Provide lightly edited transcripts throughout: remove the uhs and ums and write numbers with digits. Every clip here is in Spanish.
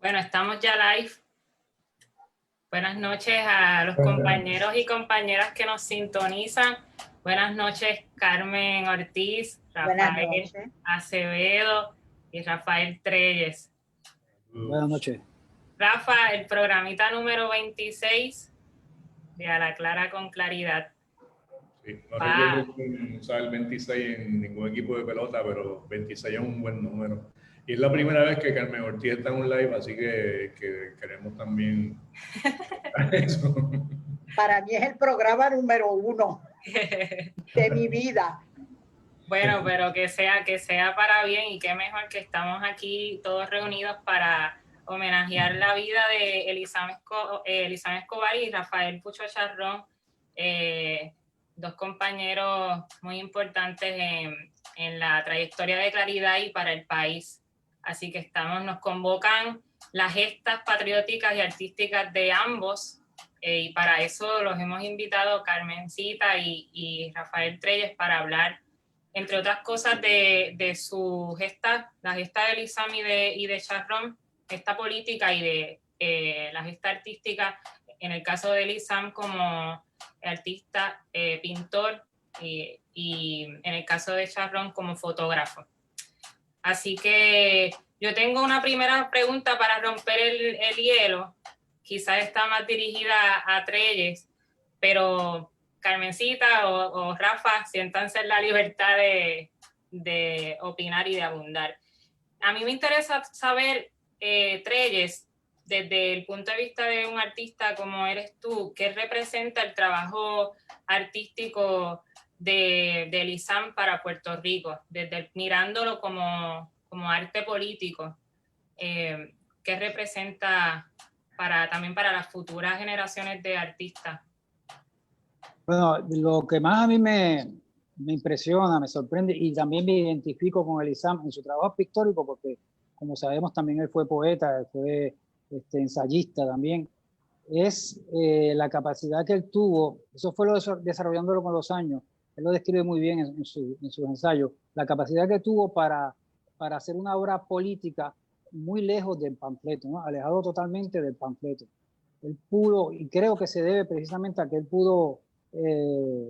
Bueno, estamos ya live. Buenas noches a los compañeros y compañeras que nos sintonizan. Buenas noches, Carmen Ortiz, Rafael Acevedo y Rafael Treyes. Buenas noches. Rafa, el programita número 26 de A la Clara con Claridad. Sí, no recuerdo usar el 26 en ningún equipo de pelota, pero 26 es un buen número. Y es la primera vez que Carmen Ortiz está en un live, así que queremos también eso. Para mí es el programa número 1 de mi vida. Bueno, pero que sea para bien, y qué mejor que estamos aquí todos reunidos para homenajear la vida de Elizam Escobar y Rafael Pucho Charrón, dos compañeros muy importantes en la trayectoria de Claridad y para el país. Así que nos convocan las gestas patrióticas y artísticas de ambos, y para eso los hemos invitado Carmencita y Rafael Treyes para hablar, entre otras cosas, de su gesta, la gesta de Elizam y de Charrón, gesta política, y de la gesta artística, en el caso de Elizam como artista, pintor, y en el caso de Charrón como fotógrafo. Así que yo tengo una primera pregunta para romper el hielo. Quizás está más dirigida a Treyes, pero Carmencita o Rafa, siéntanse en la libertad de opinar y de abundar. A mí me interesa saber, Treyes, desde el punto de vista de un artista como eres tú, ¿qué representa el trabajo artístico de Elizam para Puerto Rico? Mirándolo como arte político, ¿qué representa también para las futuras generaciones de artistas? Bueno, lo que más a mí me impresiona, me sorprende, y también me identifico con Elizam en su trabajo pictórico, porque como sabemos también él fue poeta, él fue ensayista también, es la capacidad que él tuvo. Eso fue desarrollándolo con los años. Él lo describe muy bien en sus ensayos, la capacidad que tuvo para hacer una obra política muy lejos del panfleto, ¿no? Alejado totalmente del panfleto. Él pudo, y creo que se debe precisamente a que él pudo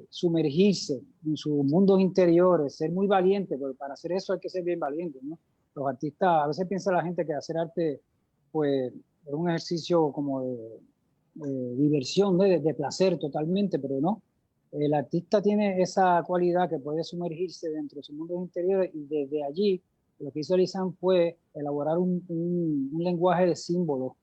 sumergirse en sus mundos interiores, ser muy valiente, porque para hacer eso hay que ser bien valiente, ¿no? Los artistas, a veces piensa la gente que hacer arte pues es un ejercicio como de diversión, ¿no? de placer totalmente, pero no. El artista tiene esa cualidad que puede sumergirse dentro de sus mundos interiores, y desde allí lo que hizo Elizam fue elaborar un lenguaje de símbolos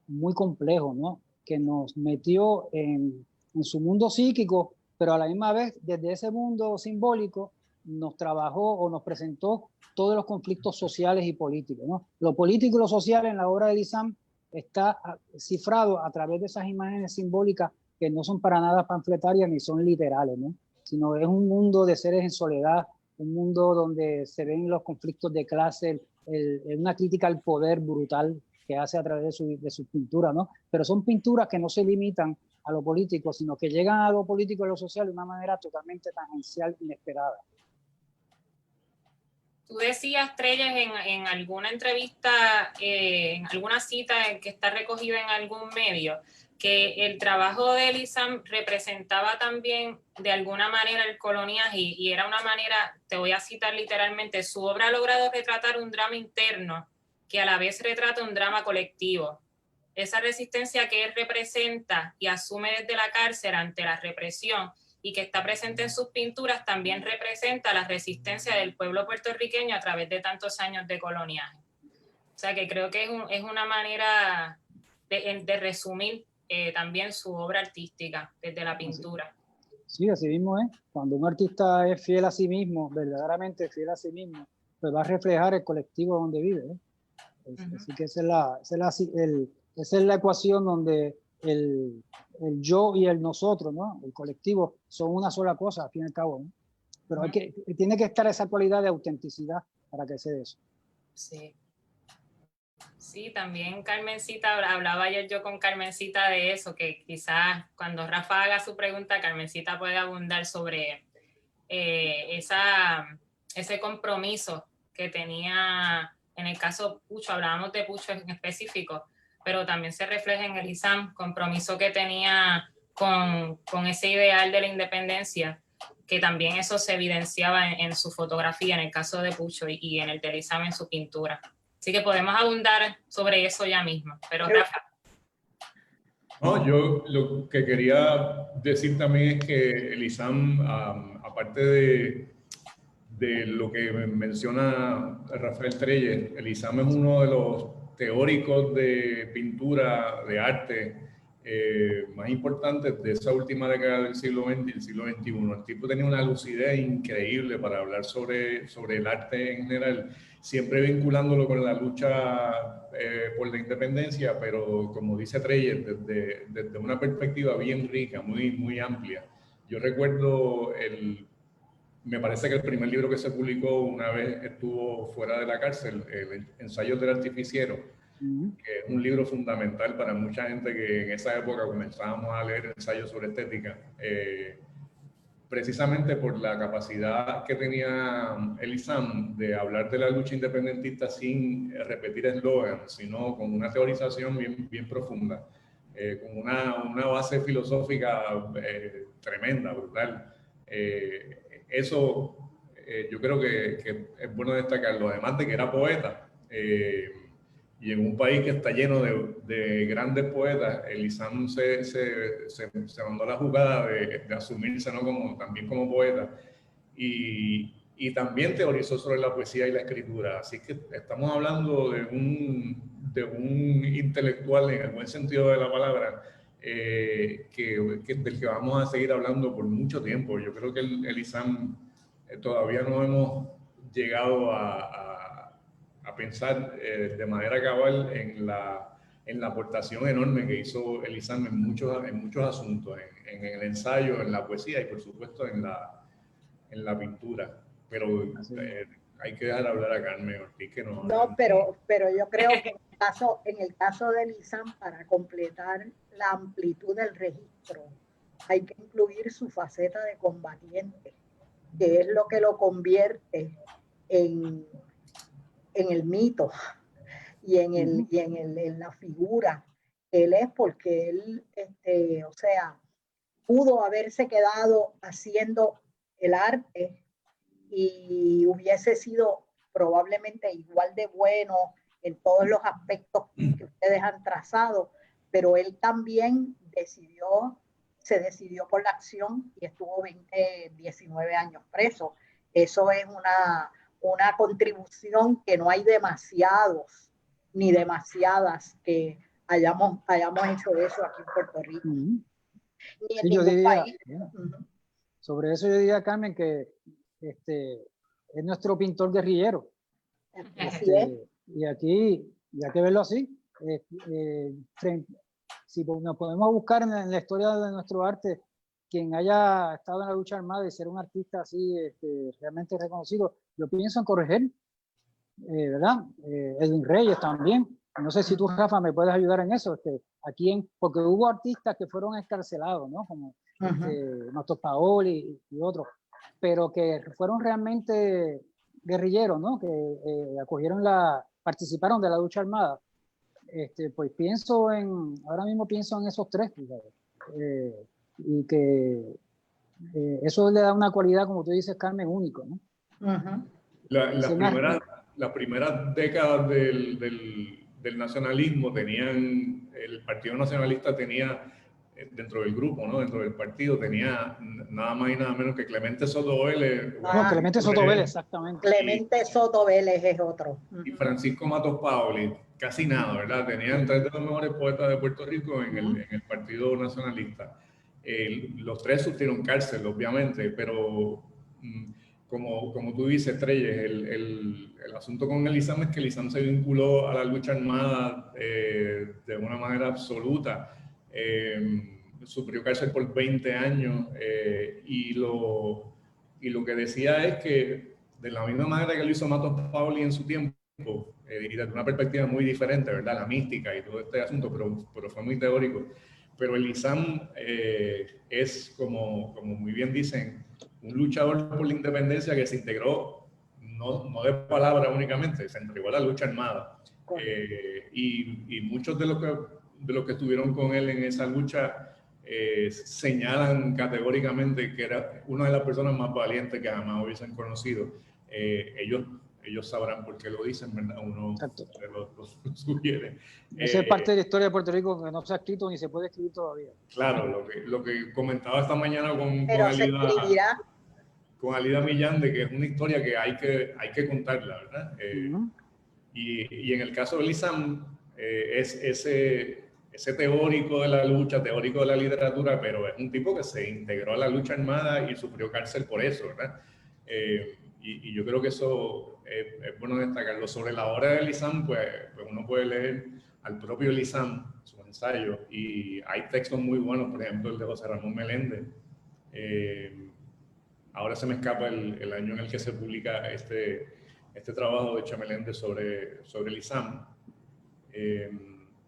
muy complejo, ¿no? Que nos metió en su mundo psíquico, pero a la misma vez desde ese mundo simbólico nos trabajó o nos presentó todos los conflictos sociales y políticos, ¿no? Lo político y lo social en la obra de Elizam está cifrado a través de esas imágenes simbólicas que no son para nada panfletarias ni son literales, ¿no? Sino es un mundo de seres en soledad, un mundo donde se ven los conflictos de clase, una crítica al poder brutal que hace a través de sus pinturas, ¿no? Pero son pinturas que no se limitan a lo político, sino que llegan a lo político y lo social de una manera totalmente tangencial, inesperada. Tú decías, Treyes, en alguna entrevista, en alguna cita que está recogida en algún medio, que el trabajo de Elizam representaba también de alguna manera el coloniaje, y era una manera, te voy a citar literalmente, su obra ha logrado retratar un drama interno que a la vez retrata un drama colectivo. Esa resistencia que él representa y asume desde la cárcel ante la represión, y que está presente en sus pinturas, también representa la resistencia del pueblo puertorriqueño a través de tantos años de coloniaje. O sea que creo que es una manera de resumir también su obra artística desde la pintura. Sí, así mismo es. Cuando un artista es fiel a sí mismo, verdaderamente fiel a sí mismo, pues va a reflejar el colectivo donde vive, ¿eh? Así que esa es la ecuación donde el yo y el nosotros, ¿no? El colectivo son una sola cosa, al fin y al cabo, ¿no? Pero tiene que estar esa cualidad de autenticidad para que se dé eso. Sí. Sí, también Carmencita, hablaba ayer yo con Carmencita de eso, que quizás cuando Rafa haga su pregunta, Carmencita puede abundar sobre ese compromiso que tenía en el caso Pucho, hablábamos de Pucho en específico, pero también se refleja en el ISAM, compromiso que tenía con ese ideal de la independencia, que también eso se evidenciaba en su fotografía, en el caso de Pucho, y en el del ISAM en su pintura. Así que podemos abundar sobre eso ya mismo. Pero Rafa. No, yo lo que quería decir también es que el ISAM, aparte de lo que menciona Rafael Treyes, el ISAM es uno de los teóricos de pintura, de arte, más importantes de esa última década del siglo XX y el siglo XXI. El tipo tenía una lucidez increíble para hablar sobre el arte en general, siempre vinculándolo con la lucha por la independencia, pero como dice Treyes, desde una perspectiva bien rica, muy amplia. Yo recuerdo me parece que el primer libro que se publicó una vez estuvo fuera de la cárcel, el Ensayos del Artificiero, que es un libro fundamental para mucha gente que en esa época comenzábamos a leer ensayos sobre estética, precisamente por la capacidad que tenía el ISAM de hablar de la lucha independentista sin repetir eslogans, sino con una teorización bien profunda, con una base filosófica tremenda, brutal. Eso yo creo que es bueno destacarlo, además de que era poeta, y en un país que está lleno de grandes poetas, el ISAM se mandó la jugada de asumirse, ¿no? también como poeta, y también teorizó sobre la poesía y la escritura. Así que estamos hablando de un intelectual en el buen sentido de la palabra, del que vamos a seguir hablando por mucho tiempo. Yo creo que el ISAM todavía no hemos llegado a pensar de manera cabal en la aportación enorme que hizo el ISAM en muchos asuntos, en el ensayo, en la poesía y por supuesto en la pintura. Pero hay que dejar hablar a Carmen Ortiz, que no. No, pero yo creo que en el caso del ISAM, para completar la amplitud del registro, hay que incluir su faceta de combatiente, que es lo que lo convierte en el mito y en la figura que él es, porque él, o sea, pudo haberse quedado haciendo el arte y hubiese sido probablemente igual de bueno en todos los aspectos que ustedes han trazado, pero él también se decidió por la acción y estuvo 19 años preso. Eso es una contribución que no hay demasiados ni demasiadas que hayamos hecho eso aquí en Puerto Rico. Ni en ningún país. Sobre eso yo diría, Carmen, que es nuestro pintor guerrillero. Así es. Y aquí, y hay que verlo así. Si nos podemos buscar en la historia de nuestro arte, quien haya estado en la lucha armada y ser un artista así realmente reconocido, yo pienso en Corregel, ¿verdad? Edwin Reyes también. No sé si tú, Rafa, me puedes ayudar en eso. Porque hubo artistas que fueron escarcelados, ¿no? Como Matos Paoli y otros, pero que fueron realmente guerrilleros, ¿no? Que participaron de la lucha armada. Pues ahora mismo pienso en esos tres, y que eso le da una cualidad, como tú dices, Carmen, único, ¿no? Las primeras décadas del nacionalismo el Partido Nacionalista tenía dentro del grupo, ¿no? Dentro del partido tenía nada más y nada menos que Clemente Soto Vélez. Clemente Soto Vélez, exactamente. Clemente Soto Vélez es otro. Y Francisco Matos Paoli, casi nada, ¿verdad? Tenían 3 de los mejores poetas de Puerto Rico en el Partido Nacionalista. Los 3 sufrieron cárcel, obviamente, pero como tú dices, Treyes, el asunto con el ISAM es que el ISAM se vinculó a la lucha armada de una manera absoluta. Sufrió cárcel por 20 años y lo que decía es que de la misma manera que lo hizo Matos Paoli en su tiempo, y desde una perspectiva muy diferente, ¿verdad? La mística y todo este asunto, pero fue muy teórico. Pero el ISAM es, como muy bien dicen, un luchador por la independencia que se integró no de palabra únicamente, se entregó a la lucha armada. Y muchos de los que estuvieron con él en esa lucha señalan categóricamente que era una de las personas más valientes que jamás hubiesen conocido. Ellos sabrán por qué lo dicen, ¿verdad? Uno lo sugiere. Esa es parte de la historia de Puerto Rico que no se ha escrito ni se puede escribir todavía. Claro, lo que comentaba esta mañana con Alida Millán, de que es una historia que hay que contarla, ¿verdad? Y en el caso de Lisam, es ese teórico de la lucha, teórico de la literatura, pero es un tipo que se integró a la lucha armada y sufrió cárcel por eso, ¿verdad? Y yo creo que eso es bueno destacarlo. Sobre la obra de Lisam, pues uno puede leer al propio Lisam, su ensayo, y hay textos muy buenos, por ejemplo, el de José Ramón Meléndez. Ahora se me escapa el año en el que se publica este trabajo de Meléndez sobre Lisam.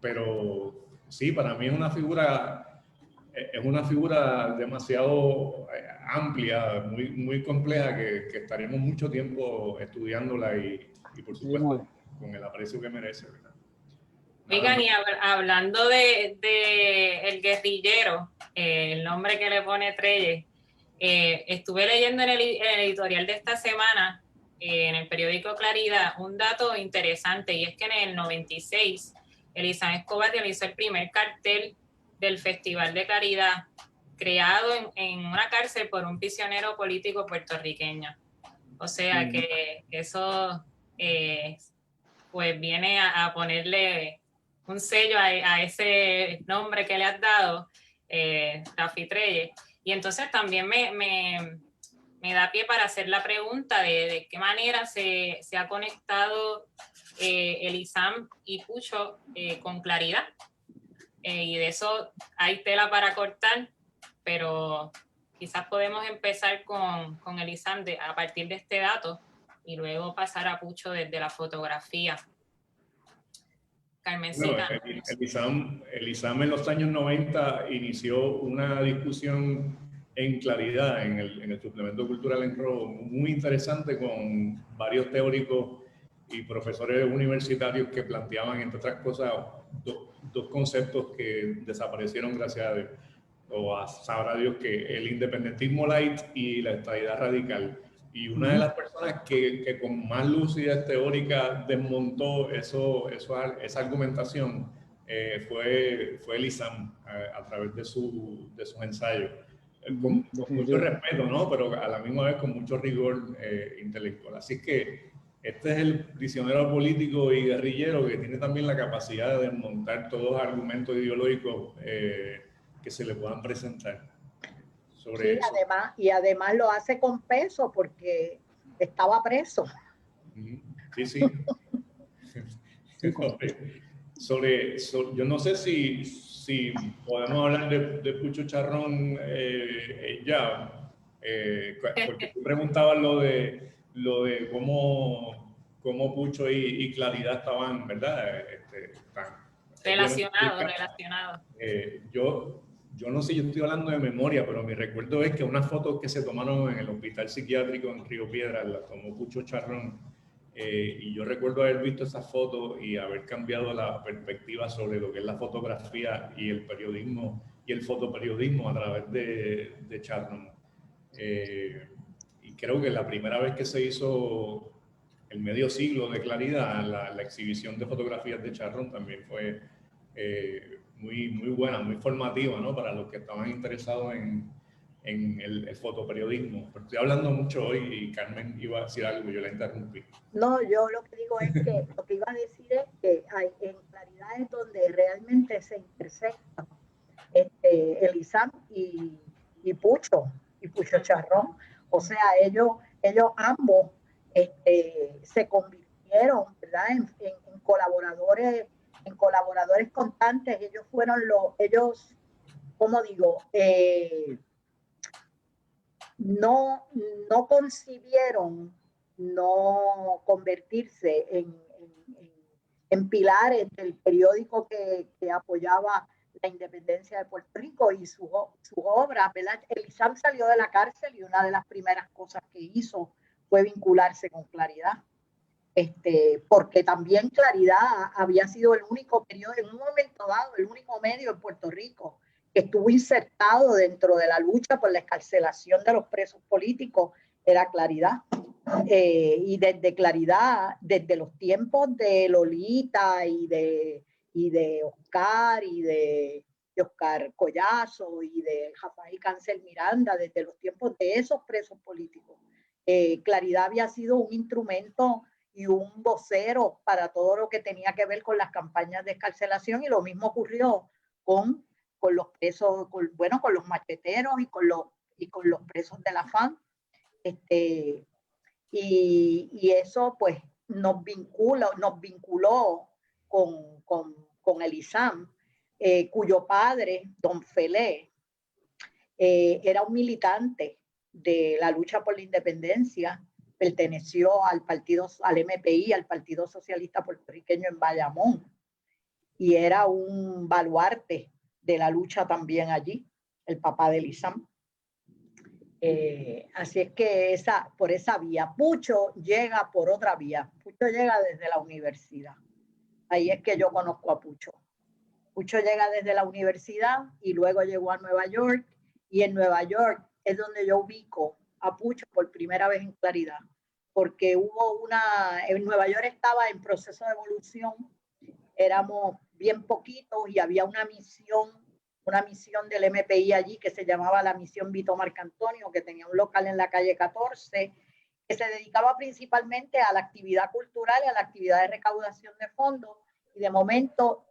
Pero sí, para mí es una figura demasiado amplia, muy compleja, que estaremos mucho tiempo estudiándola y por supuesto con el aprecio que merece, ¿verdad? Oigan, y hablando de el guerrillero, el nombre que le pone Treyes, estuve leyendo en el editorial de esta semana, en el periódico Claridad, un dato interesante, y es que en el 96 Elizabeth Escobar realizó el primer cartel del Festival de Caridad, creado en una cárcel por un prisionero político puertorriqueño. O sea que eso pues viene a ponerle un sello a ese nombre que le has dado, Rafi Treyes. Y entonces también me da pie para hacer la pregunta de qué manera se ha conectado Elisam y Pucho con Claridad. Y de eso hay tela para cortar, pero quizás podemos empezar con Elisam a partir de este dato y luego pasar a Pucho desde la fotografía. Carmencita. Bueno, Elisam en los años 90 inició una discusión en Claridad, en el suplemento cultural en rojo, muy interesante, con varios teóricos y profesores universitarios que planteaban, entre otras cosas, dos conceptos que desaparecieron gracias a Dios, o a sabrá Dios, que el independentismo light y la estadidad radical. Y una de las personas que con más lucidez teórica desmontó esa argumentación fue Elisam, a través de sus ensayos. Con mucho respeto, ¿no? Pero a la misma vez con mucho rigor intelectual. Así que este es el prisionero político y guerrillero que tiene también la capacidad de desmontar todos los argumentos ideológicos que se le puedan presentar. Sobre eso. Además lo hace con peso porque estaba preso. Sí. Yo no sé si podemos hablar de Pucho Charrón ya, porque tú preguntabas lo de cómo Pucho y Claridad estaban, ¿verdad? Relacionados. Yo no sé, yo estoy hablando de memoria, pero mi recuerdo es que unas fotos que se tomaron en el hospital psiquiátrico en Río Piedras las tomó Pucho Charrón, y yo recuerdo haber visto esas fotos y haber cambiado la perspectiva sobre lo que es la fotografía y el periodismo y el fotoperiodismo a través de Charrón. Y creo que la primera vez que se hizo el medio siglo de Claridad, la exhibición de fotografías de Charrón también fue muy buena, muy formativa, ¿no? Para los que estaban interesados en el fotoperiodismo. Pero estoy hablando mucho hoy y Carmen iba a decir algo, yo la interrumpí. No, yo lo que digo es que lo que iba a decir es que en Claridad es donde realmente se intersectan Elisam y Pucho Charrón. O sea, ellos ambos se convirtieron, ¿verdad? En colaboradores constantes. Ellos fueron ¿cómo digo? No concibieron no convertirse en pilares del periódico que apoyaba la independencia de Puerto Rico y su obra, ¿verdad? Elisam salió de la cárcel y una de las primeras cosas que hizo fue vincularse con Claridad. Porque también Claridad había sido el único periodo, en un momento dado, el único medio en Puerto Rico que estuvo insertado dentro de la lucha por la excarcelación de los presos políticos, era Claridad. Y desde Claridad, desde los tiempos de Lolita y de Oscar y de Oscar Collazo y de Rafael Cancel Miranda, desde los tiempos de esos presos políticos, Claridad había sido un instrumento y un vocero para todo lo que tenía que ver con las campañas de excarcelación, y lo mismo ocurrió con los presos, con los macheteros y con los presos de la FAN. Y eso pues nos vinculó con el ISAM, cuyo padre, don Felé, era un militante de la lucha por la independencia, perteneció al MPI, al Partido Socialista Puertorriqueño en Bayamón, y era un baluarte de la lucha también allí, el papá del ISAM. Así es que por esa vía. Pucho llega por otra vía. Pucho llega desde la universidad. Ahí es que yo conozco a Pucho. Pucho llega desde la universidad y luego llegó a Nueva York, y en Nueva York es donde yo ubico a Pucho por primera vez en Claridad, porque en Nueva York estaba en proceso de evolución, éramos bien poquitos y había una misión del MPI allí que se llamaba la Misión Vito Marcantonio, que tenía un local en la calle 14, que se dedicaba principalmente a la actividad cultural y a la actividad de recaudación de fondos, y de momento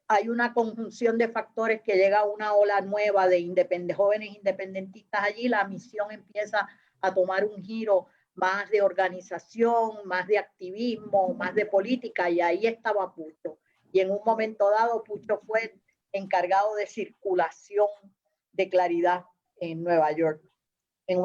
hay una conjunción de factores que llega a una ola nueva de jóvenes independentistas allí. La misión empieza a tomar un giro más de organización, más de activismo, más de política, y ahí estaba Pucho. Y en un momento dado Pucho fue encargado de circulación de Claridad en Nueva York. En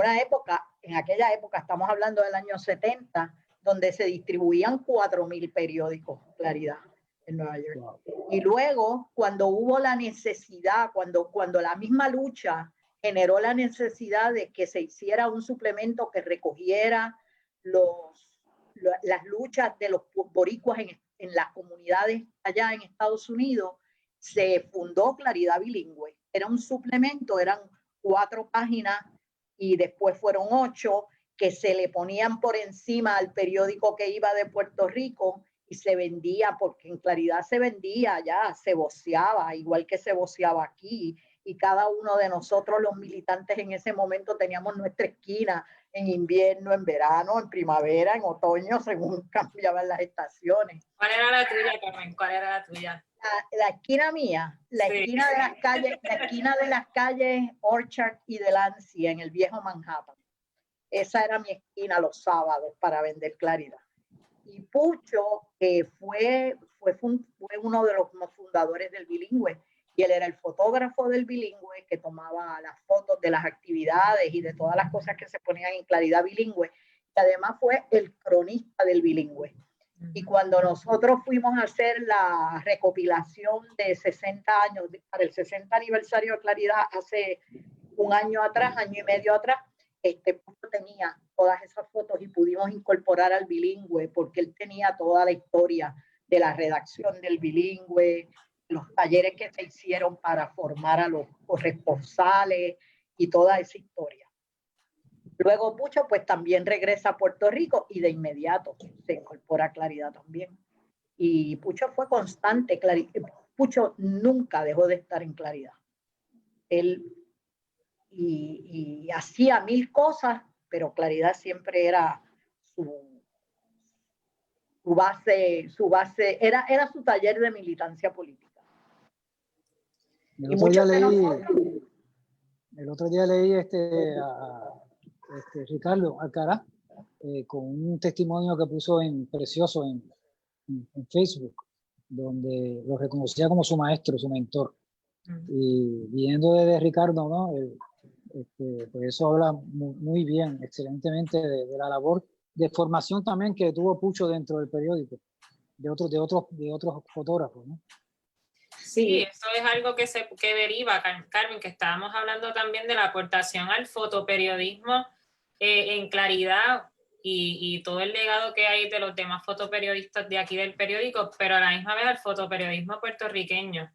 aquella época, estamos hablando del año 70, donde se distribuían 4,000 periódicos Claridad en Nueva York. Wow. Y luego, cuando hubo la necesidad, cuando la misma lucha generó la necesidad de que se hiciera un suplemento que recogiera las luchas de los boricuas en las comunidades allá en Estados Unidos, se fundó Claridad Bilingüe. Era un suplemento, eran 4 páginas y después fueron 8 que se le ponían por encima al periódico que iba de Puerto Rico, y se vendía, porque en Claridad se vendía ya, se voceaba, igual que se voceaba aquí, y cada uno de nosotros, los militantes en ese momento, teníamos nuestra esquina en invierno, en verano, en primavera, en otoño, según cambiaban las estaciones. ¿Cuál era la tuya, Carmen? ¿Cuál era la tuya? La esquina mía, la esquina de las calles Orchard y Delancey en el viejo Manhattan. Esa era mi esquina los sábados para vender Claridad. Y Pucho fue uno de los fundadores del Bilingüe, y él era el fotógrafo del Bilingüe, que tomaba las fotos de las actividades y de todas las cosas que se ponían en Claridad Bilingüe, y además fue el cronista del Bilingüe. Y cuando nosotros fuimos a hacer la recopilación de 60 años, para el 60 aniversario de Claridad, hace un año y medio atrás, Pucho tenía todas esas fotos y pudimos incorporar al Bilingüe, porque él tenía toda la historia de la redacción del Bilingüe, los talleres que se hicieron para formar a los corresponsales y toda esa historia. Luego Pucho pues también regresa a Puerto Rico y de inmediato se incorpora a Claridad también. Y Pucho fue constante. Pucho nunca dejó de estar en Claridad. Él y hacía 1000 cosas, pero Claridad siempre era su base, era su taller de militancia política. El otro día leí a Ricardo Alcaraz con un testimonio que puso precioso en Facebook, donde lo reconocía como su maestro, su mentor. Y viendo desde Ricardo, ¿no? Pues eso habla muy bien, excelentemente de la labor de formación también que tuvo Pucho dentro del periódico, de otros fotógrafos, ¿no? Sí, eso es algo que deriva, Carmen, que estábamos hablando también de la aportación al fotoperiodismo en Claridad, y todo el legado que hay de los demás fotoperiodistas de aquí del periódico, pero a la misma vez al fotoperiodismo puertorriqueño,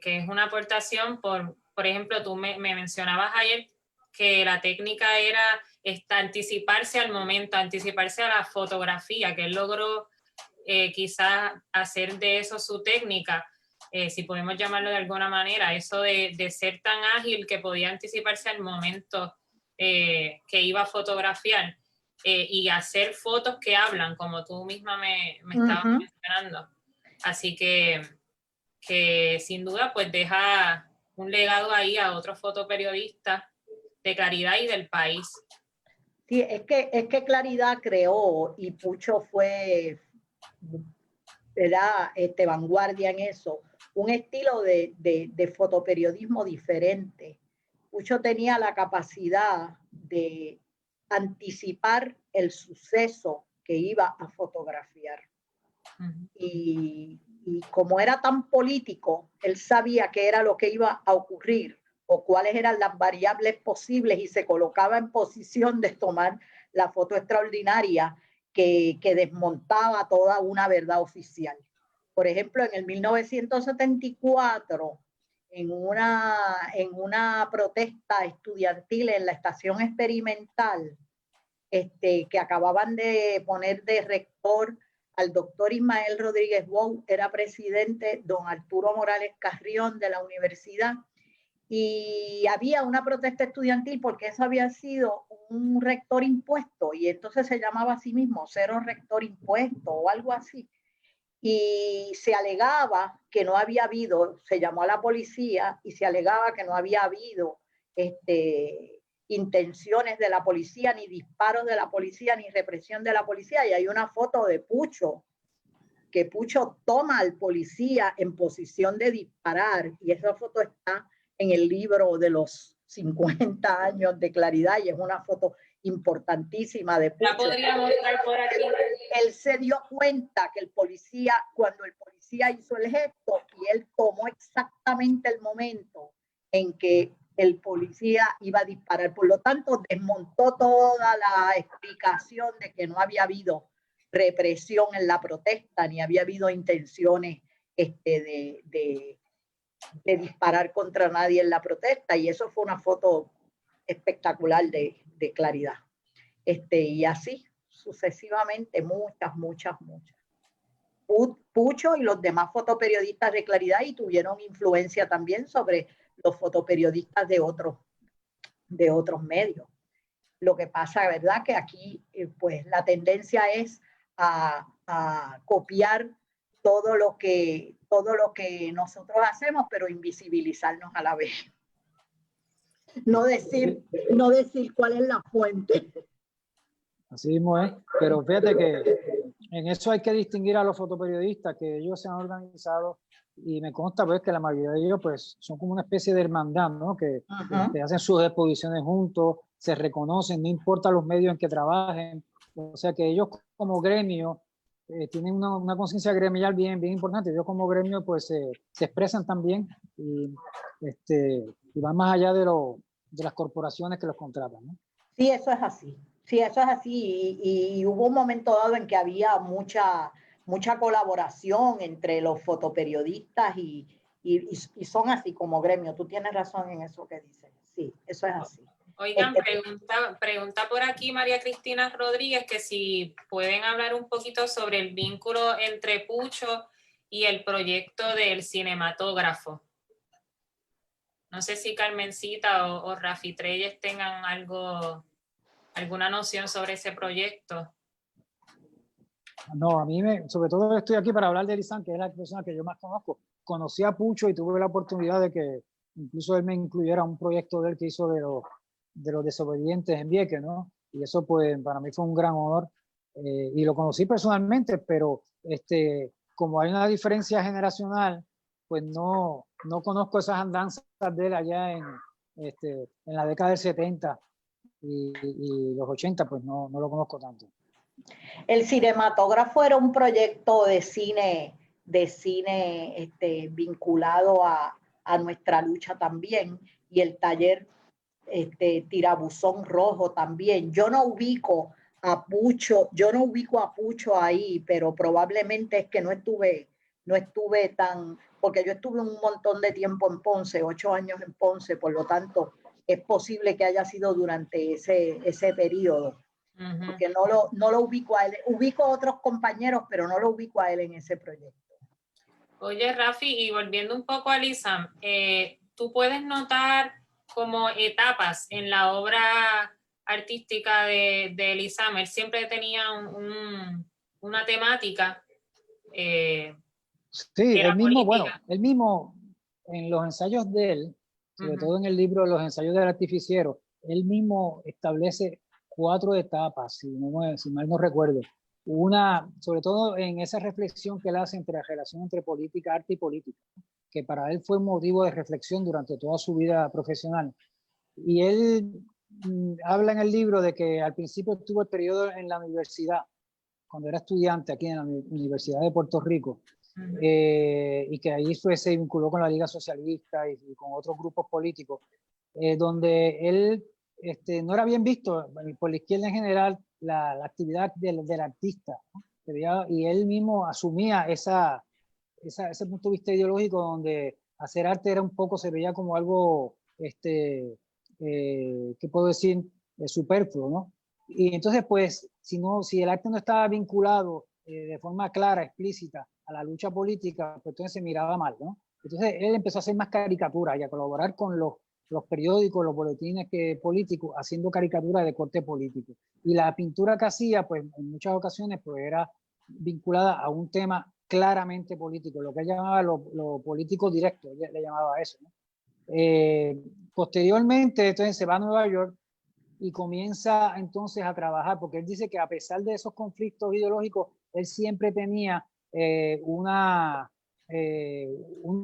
que es una aportación. Por ejemplo, tú me mencionabas ayer que la técnica era anticiparse al momento, anticiparse a la fotografía, que él logró quizás hacer de eso su técnica, si podemos llamarlo de alguna manera, eso de ser tan ágil que podía anticiparse al momento que iba a fotografiar. Y hacer fotos que hablan, como tú misma me estabas mencionando. Así que sin duda pues deja un legado ahí a otros fotoperiodistas de Claridad y del país. Sí, es que Claridad creó, y Pucho fue, ¿verdad?, vanguardia en eso, un estilo de fotoperiodismo diferente. Pucho tenía la capacidad de anticipar el suceso que iba a fotografiar. Y como era tan político, él sabía qué era lo que iba a ocurrir o cuáles eran las variables posibles, y se colocaba en posición de tomar la foto extraordinaria que desmontaba toda una verdad oficial. Por ejemplo, en el 1974, en una protesta estudiantil en la estación experimental, que acababan de poner de rector al doctor Ismael Rodríguez Bou, era presidente don Arturo Morales Carrión de la universidad, y había una protesta estudiantil porque eso había sido un rector impuesto, y entonces se llamaba a sí mismo cero rector impuesto o algo así. Y se alegaba que no había habido, se llamó a la policía y se alegaba que no había habido intenciones de la policía, ni disparos de la policía, ni represión de la policía. Y hay una foto de Pucho, que Pucho toma al policía en posición de disparar, y esa foto está en el libro de los 50 años de Claridad, y es una foto importantísima de Pucho. La podría mostrar por aquí. Él se dio cuenta que cuando el policía hizo el gesto, y él tomó exactamente el momento en que el policía iba a disparar. Por lo tanto, desmontó toda la explicación de que no había habido represión en la protesta, ni había habido intenciones de disparar contra nadie en la protesta. Y eso fue una foto espectacular de Claridad. Y así sucesivamente, muchas. Pucho y los demás fotoperiodistas de Claridad, y tuvieron influencia también sobre los fotoperiodistas de otros medios. Lo que pasa, ¿verdad?, que aquí pues la tendencia es a copiar todo lo que nosotros hacemos, pero invisibilizarnos a la vez. No decir cuál es la fuente. Así mismo es, pero fíjate que en eso hay que distinguir a los fotoperiodistas, que ellos se han organizado, y me consta pues que la mayoría de ellos pues son como una especie de hermandad, ¿no? Que hacen sus exposiciones juntos, se reconocen, no importa los medios en que trabajen, o sea que ellos como gremio tienen una conciencia gremial bien importante. Ellos como gremio pues se expresan también y van más allá de las corporaciones que los contratan, ¿no? Sí, eso es así. Sí, eso es así. Y hubo un momento dado en que había mucha colaboración entre los fotoperiodistas y son así como gremio. Tú tienes razón en eso que dices. Sí, eso es así. Oigan, pregunta por aquí María Cristina Rodríguez que si pueden hablar un poquito sobre el vínculo entre Pucho y el proyecto del cinematógrafo. No sé si Carmencita o Rafi Treyes tengan alguna noción sobre ese proyecto. No, sobre todo estoy aquí para hablar de Elizán, que es la persona que yo más conozco. Conocí a Pucho y tuve la oportunidad de que incluso él me incluyera un proyecto de él que hizo de los desobedientes en Vieques, ¿no? Y eso pues para mí fue un gran honor, y lo conocí personalmente, pero como hay una diferencia generacional, pues no conozco esas andanzas de él allá en la década del 70 y los 80, pues no lo conozco tanto. El cinematógrafo era un proyecto de cine vinculado a nuestra lucha también, y el taller Tirabuzón Rojo también. Yo no ubico a Pucho, yo no ubico a Pucho ahí, pero probablemente es que no estuve tan, porque yo estuve un montón de tiempo en Ponce, 8 años en Ponce, por lo tanto es posible que haya sido durante ese periodo, porque no lo ubico a él, ubico a otros compañeros, pero no lo ubico a él en ese proyecto. Oye, Rafi, y volviendo un poco a Lisam, tú puedes notar como etapas en la obra artística de Lisam. Él siempre tenía una temática. Sí, Era él mismo, política. bueno, él mismo en los ensayos de él, sobre todo en el libro Los ensayos del artificiero, él mismo establece 4 etapas, si mal no recuerdo. Una, sobre todo en esa reflexión que él hace entre la relación entre política, arte y política, que para él fue un motivo de reflexión durante toda su vida profesional. Y él habla en el libro de que al principio estuvo el periodo en la universidad, cuando era estudiante aquí en la Universidad de Puerto Rico, y que ahí se vinculó con la Liga Socialista y con otros grupos políticos, donde él no era bien visto por la izquierda en general la actividad del artista, ¿no? Y él mismo asumía ese punto de vista ideológico donde hacer arte era un poco, se veía como algo, ¿qué puedo decir? Superfluo, ¿no? Y entonces, pues, si el arte no estaba vinculado de forma clara, explícita, a la lucha política, pues entonces se miraba mal, ¿no? Entonces él empezó a hacer más caricaturas y a colaborar con los periódicos, los boletines políticos, haciendo caricaturas de corte político. Y la pintura que hacía, pues en muchas ocasiones, pues era vinculada a un tema claramente político, lo que él llamaba lo político directo, él le llamaba eso, ¿no? Posteriormente, entonces se va a Nueva York y comienza entonces a trabajar, porque él dice que a pesar de esos conflictos ideológicos, él siempre tenía una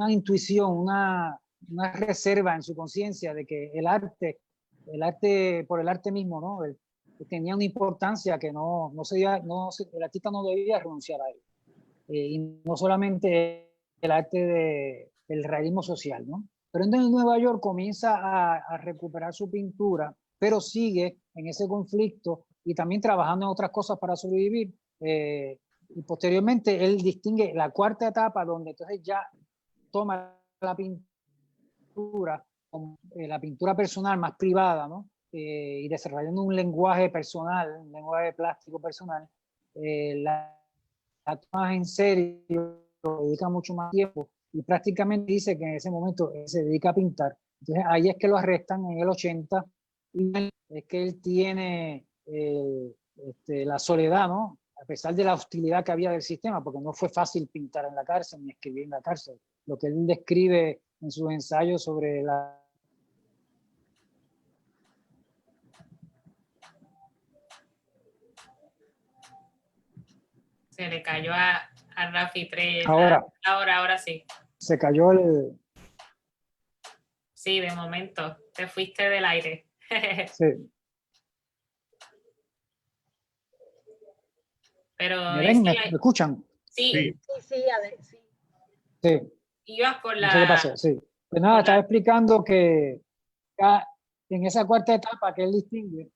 intuición, una reserva en su conciencia de que el arte, por el arte mismo, ¿no? Tenía una importancia que el artista no debía renunciar a él. Y no solamente el arte del realismo social, ¿no? Pero entonces en Nueva York comienza a recuperar su pintura, pero sigue en ese conflicto y también trabajando en otras cosas para sobrevivir. Y posteriormente él distingue la 4ª etapa, donde entonces ya toma la pintura, la pintura personal más privada, ¿no? Y desarrollando un lenguaje personal, un lenguaje plástico personal, la toma en serio, dedica mucho más tiempo y prácticamente dice que en ese momento se dedica a pintar. Entonces ahí es que lo arrestan en el 80 y es que él tiene la soledad, ¿no? A pesar de la hostilidad que había del sistema, porque no fue fácil pintar en la cárcel ni escribir en la cárcel. Lo que él describe en sus ensayos sobre la... Se le cayó a Rafi Treyes. Ahora sí. Se cayó el... Sí, de momento. Te fuiste del aire. Sí. Pero ¿Me ven? ¿Me escuchan? Sí. Sí. Ibas por la... No sé qué pasó, sí. Pues nada, estaba explicando que en esa 4ª etapa que él distingue...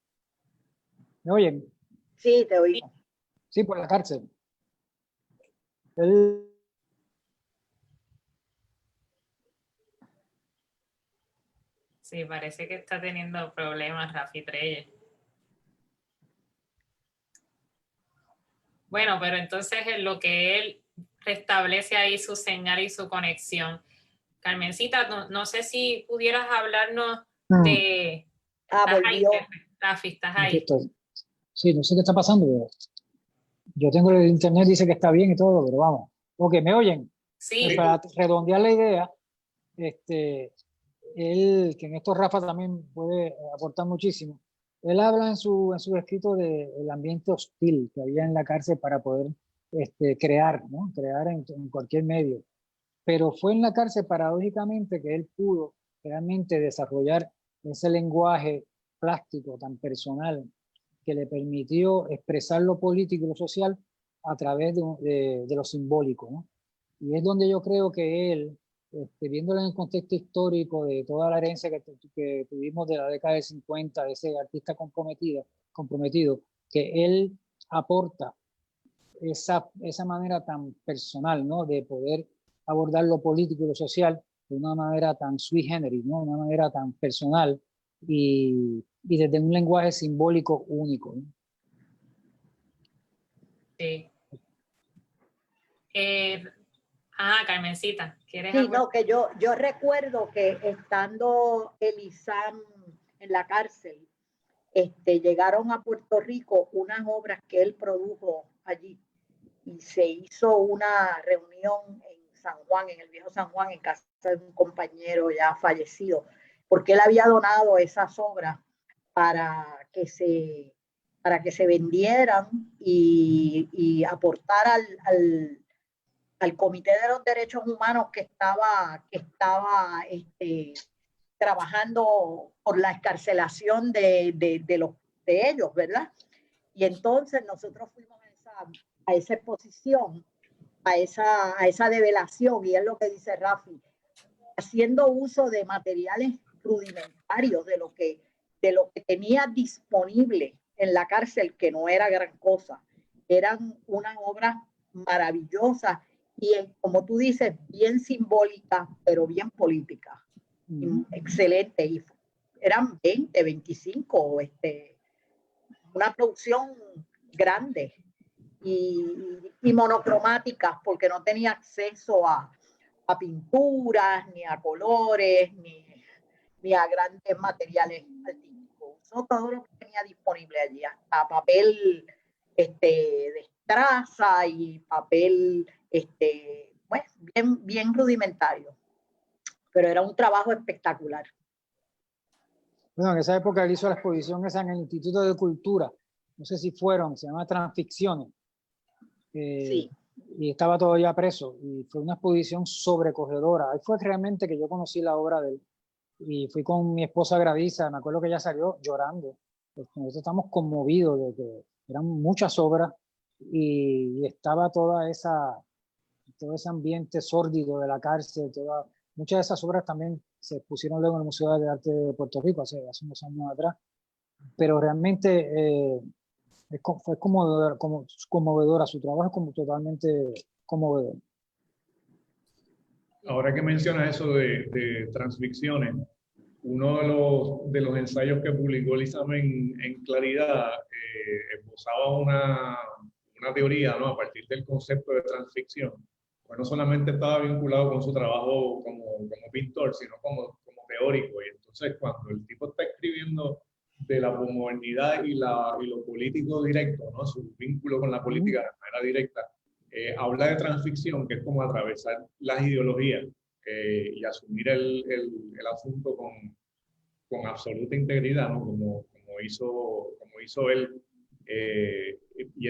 ¿Me oyen? Sí, te oigo. Sí, por la cárcel. Él... Sí, parece que está teniendo problemas Rafi Treyes. Bueno, pero entonces en lo que él restablece ahí su señal y su conexión. Carmencita, no sé si pudieras hablarnos de... volvió. Rafi, estás ahí. Sí, no sé qué está pasando. Yo tengo el internet, dice que está bien y todo, pero vamos. Ok, ¿me oyen? Sí. Pues para redondear la idea, él, que en esto Rafa también puede aportar muchísimo, él habla en su escrito del ambiente hostil que había en la cárcel para poder crear, ¿no? Crear en cualquier medio. Pero fue en la cárcel, paradójicamente, que él pudo realmente desarrollar ese lenguaje plástico tan personal que le permitió expresar lo político y lo social a través de lo simbólico, ¿no? Y es donde yo creo que él, viéndolo en el contexto histórico de toda la herencia que tuvimos de la década del 50, de ese artista comprometido, que él aporta esa manera tan personal, ¿no? De poder abordar lo político y lo social de una manera tan sui generis, ¿no? De una manera tan personal y desde un lenguaje simbólico único, ¿no? Sí. Carmencita, ¿quieres Sí, algo? no, que yo recuerdo que estando Elizam en la cárcel, llegaron a Puerto Rico unas obras que él produjo allí y se hizo una reunión en San Juan, en el viejo San Juan, en casa de un compañero ya fallecido, porque él había donado esas obras para que se vendieran y aportar al Comité de los Derechos Humanos que estaba trabajando por la excarcelación de ellos, ¿verdad? Y entonces nosotros fuimos a esa exposición, a esa develación, y es lo que dice Rafi, haciendo uso de materiales rudimentarios de lo que tenía disponible en la cárcel, que no era gran cosa. Eran unas obras maravillosas y, como tú dices, bien simbólicas, pero bien políticas. Excelente. Y eran 20, 25, una producción grande y monocromáticas, porque no tenía acceso a pinturas, ni a colores, ni a grandes materiales artísticos. Usó todo lo que tenía disponible allí, hasta papel de estraza y papel pues, bien rudimentario. Pero era un trabajo espectacular. Bueno, en esa época él hizo la exposición esa en el Instituto de Cultura, no sé si fueron, se llama Transficciones. Sí. Y estaba todavía preso y fue una exposición sobrecogedora. Ahí fue realmente que yo conocí la obra de él y fui con mi esposa Gravisa, me acuerdo que ella salió llorando. Nosotros estamos conmovidos de que eran muchas obras y estaba todo ese ambiente sórdido de la cárcel. Muchas de esas obras también se expusieron luego en el Museo de Arte de Puerto Rico hace unos años atrás, pero realmente fue conmovedora, su trabajo es como totalmente conmovedor. Ahora que mencionas eso de transficciones, uno de los ensayos que publicó Elizam en Claridad esbozaba una teoría, ¿no? A partir del concepto de transficción. Pues no solamente estaba vinculado con su trabajo como pintor, sino como teórico. Y entonces cuando el tipo está escribiendo de la posmodernidad y lo político directo, ¿no? Su vínculo con la política de manera directa, habla de transficción, que es como atravesar las ideologías y asumir el asunto con absoluta integridad, ¿no? Como hizo él. Y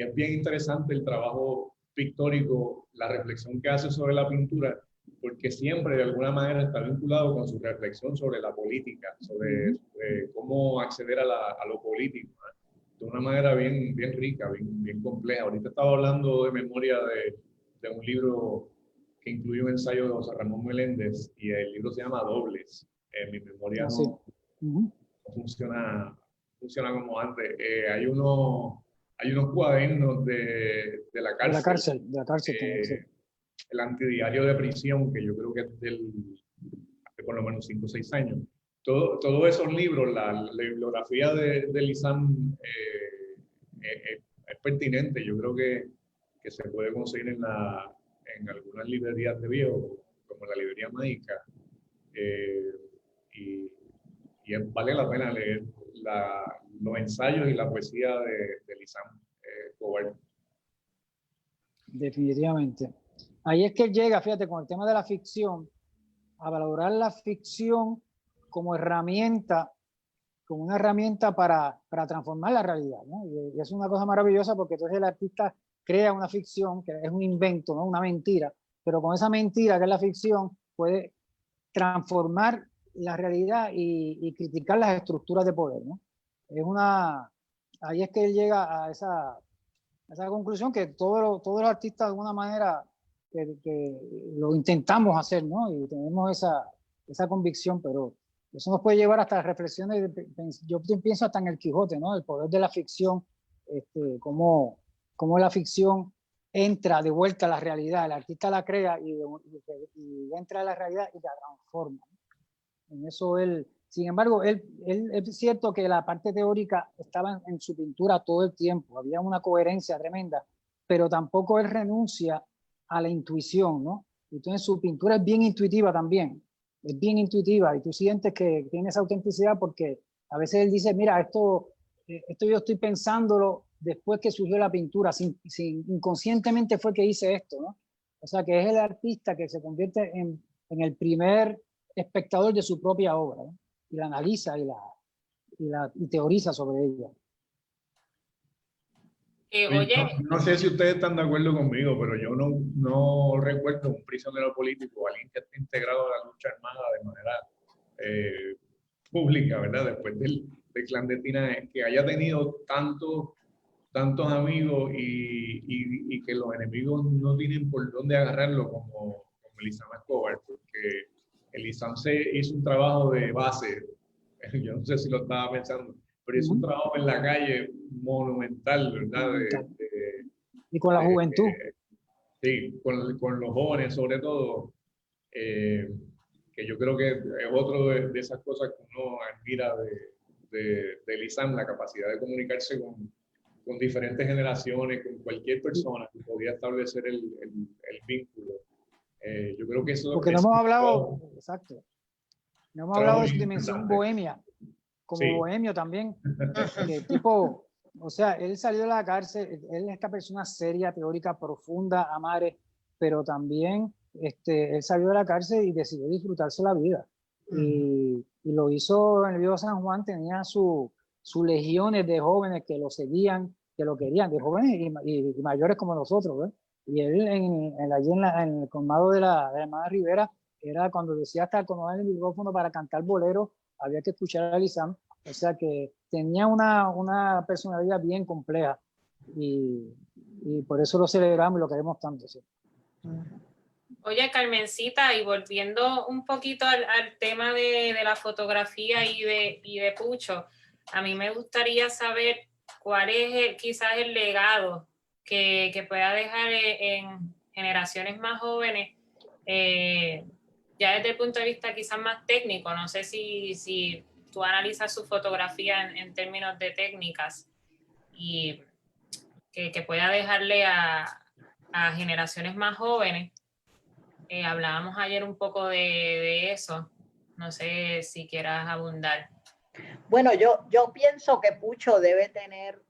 es bien interesante el trabajo pictórico, la reflexión que hace sobre la pintura, porque siempre de alguna manera está vinculado con su reflexión sobre la política, sobre cómo acceder a lo político, ¿no? De una manera bien rica, bien compleja. Ahorita estaba hablando de memoria de un libro que incluye un ensayo de José Ramón Meléndez y el libro se llama Dobles. Mi memoria no funciona como antes. Hay unos cuadernos de la cárcel. De la cárcel. El antidiario de prisión, que yo creo que es hace por lo menos 5 o 6 años. Todos esos libros, la bibliografía de Elizam es pertinente. Yo creo que se puede conseguir en algunas librerías de viejo, como la librería Mágica. Y vale la pena leer los ensayos y la poesía de Elizam Escobar. Definitivamente. Ahí es que él llega, fíjate, con el tema de la ficción, a valorar la ficción como herramienta, como una herramienta para transformar la realidad, ¿no? Y es una cosa maravillosa porque entonces el artista crea una ficción que es un invento, ¿no? Una mentira, pero con esa mentira que es la ficción puede transformar la realidad y criticar las estructuras de poder, ¿no? Ahí es que él llega a esa conclusión que todos los artistas de alguna manera que lo intentamos hacer, ¿no? Y tenemos esa convicción, pero eso nos puede llevar hasta reflexiones, yo pienso hasta en el Quijote, ¿no? El poder de la ficción cómo la ficción entra de vuelta a la realidad. El artista la crea y entra a la realidad y la transforma. En eso él, sin embargo, él es cierto que la parte teórica estaba en su pintura todo el tiempo, había una coherencia tremenda, pero tampoco él renuncia a la intuición, ¿no? Entonces su pintura es bien intuitiva también, es bien intuitiva y tú sientes que tiene esa autenticidad porque a veces él dice, mira, esto yo estoy pensándolo después que surgió la pintura, inconscientemente fue que hice esto, ¿no? O sea que es el artista que se convierte en el primer espectador de su propia obra, ¿no? Y la analiza y teoriza sobre ella. Oye, no sé si ustedes están de acuerdo conmigo, pero yo no recuerdo un prisionero político, alguien que esté integrado a la lucha armada de manera pública, ¿verdad? Después del clandestina, que haya tenido tantos amigos y que los enemigos no tienen por dónde agarrarlo como Elizam Escobar, porque Elizam se hizo un trabajo de base, yo no sé si lo estaba pensando, pero hizo un trabajo en la calle monumental, ¿verdad? Y con la juventud. Sí, con los jóvenes sobre todo, que yo creo que es otro de esas cosas que uno admira de Elizam, la capacidad de comunicarse con diferentes generaciones, con cualquier persona que podía establecer el vínculo. Yo creo que eso... Porque no hemos hablado, exacto, no hemos hablado de su dimensión bohemia, como sí. Bohemio también, que tipo, o sea, él salió de la cárcel, él es esta persona seria, teórica, profunda, amare, pero también él salió de la cárcel y decidió disfrutarse la vida. Y lo hizo en el Viejo San Juan, tenía sus legiones de jóvenes que lo seguían, que lo querían, de jóvenes y mayores como nosotros, ¿ves? Y él en el colmado de la hermana Rivera, era cuando decía hasta acomodar el micrófono para cantar boleros, había que escuchar a Elizam, o sea que tenía una personalidad bien compleja y por eso lo celebramos y lo queremos tanto. ¿Sí? Oye, Carmencita, y volviendo un poquito al tema de la fotografía y de Pucho, a mí me gustaría saber cuál es quizás el legado que pueda dejar en generaciones más jóvenes, ya desde el punto de vista quizás más técnico. No sé si tú analizas su fotografía en términos de técnicas y que pueda dejarle a generaciones más jóvenes. Hablábamos ayer un poco de eso. No sé si quieras abundar. Bueno, yo pienso que Pucho debe tener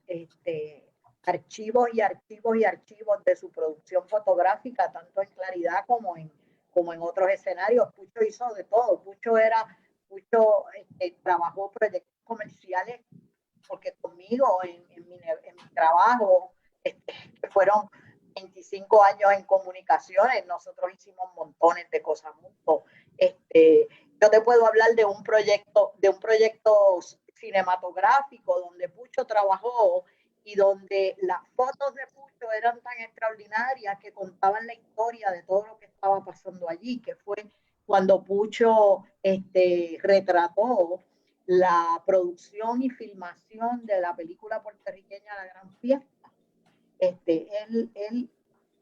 archivos y archivos y archivos de su producción fotográfica, tanto en Claridad como en otros escenarios. Pucho hizo de todo. Pucho trabajó proyectos comerciales, porque conmigo en mi trabajo, que fueron 25 años en comunicaciones, nosotros hicimos montones de cosas juntos. Yo te puedo hablar de un proyecto cinematográfico donde Pucho trabajó y donde las fotos de Pucho eran tan extraordinarias que contaban la historia de todo lo que estaba pasando allí, que fue cuando Pucho retrató la producción y filmación de la película puertorriqueña La Gran Fiesta. Él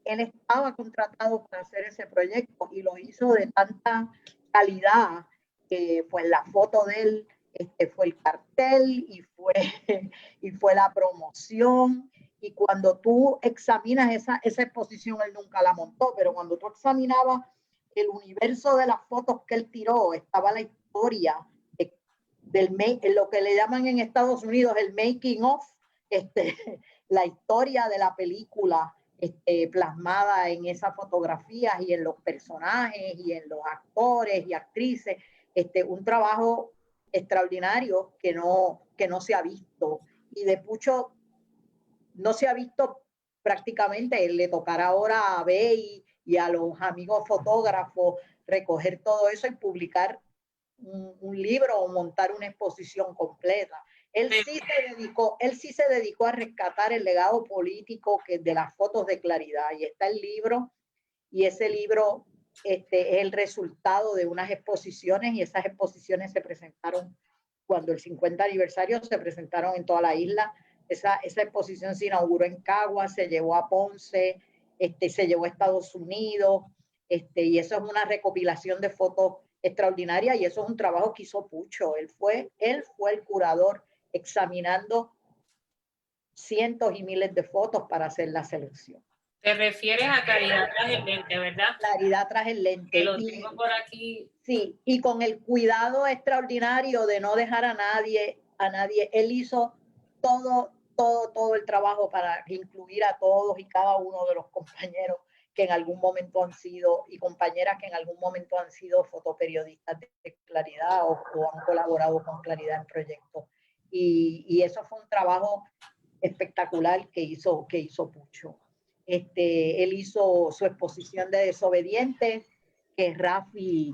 estaba contratado para hacer ese proyecto y lo hizo de tanta calidad que pues la foto de él fue el cartel y fue la promoción. Y cuando tú examinas esa exposición, él nunca la montó, pero cuando tú examinabas el universo de las fotos que él tiró, estaba la historia lo que le llaman en Estados Unidos el making of, la historia de la película plasmada en esas fotografías y en los personajes y en los actores y actrices. Un trabajo extraordinario que no se ha visto. Y de Pucho no se ha visto prácticamente. Le tocará ahora a Bey y a los amigos fotógrafos recoger todo eso y publicar un libro o montar una exposición completa. Él sí se dedicó a rescatar el legado político de las fotos de Claridad, y está el libro, y ese libro es el resultado de unas exposiciones, y esas exposiciones se presentaron cuando el 50 aniversario, se presentaron en toda la isla, Esa exposición se inauguró en Caguas, se llevó a Ponce, se llevó a Estados Unidos, y eso es una recopilación de fotos extraordinaria, y eso es un trabajo que hizo Pucho. Él fue el curador examinando cientos y miles de fotos para hacer la selección. Te refieres a Claridad tras el lente, ¿verdad? Claridad tras el lente. Que lo tengo por aquí. Sí, y con el cuidado extraordinario de no dejar a nadie. Él hizo todo el trabajo para incluir a todos y cada uno de los compañeros que en algún momento han sido, y compañeras que en algún momento han sido fotoperiodistas de Claridad o han colaborado con Claridad en proyectos. Y eso fue un trabajo espectacular que hizo Pucho. Él hizo su exposición de Desobedientes, que Rafi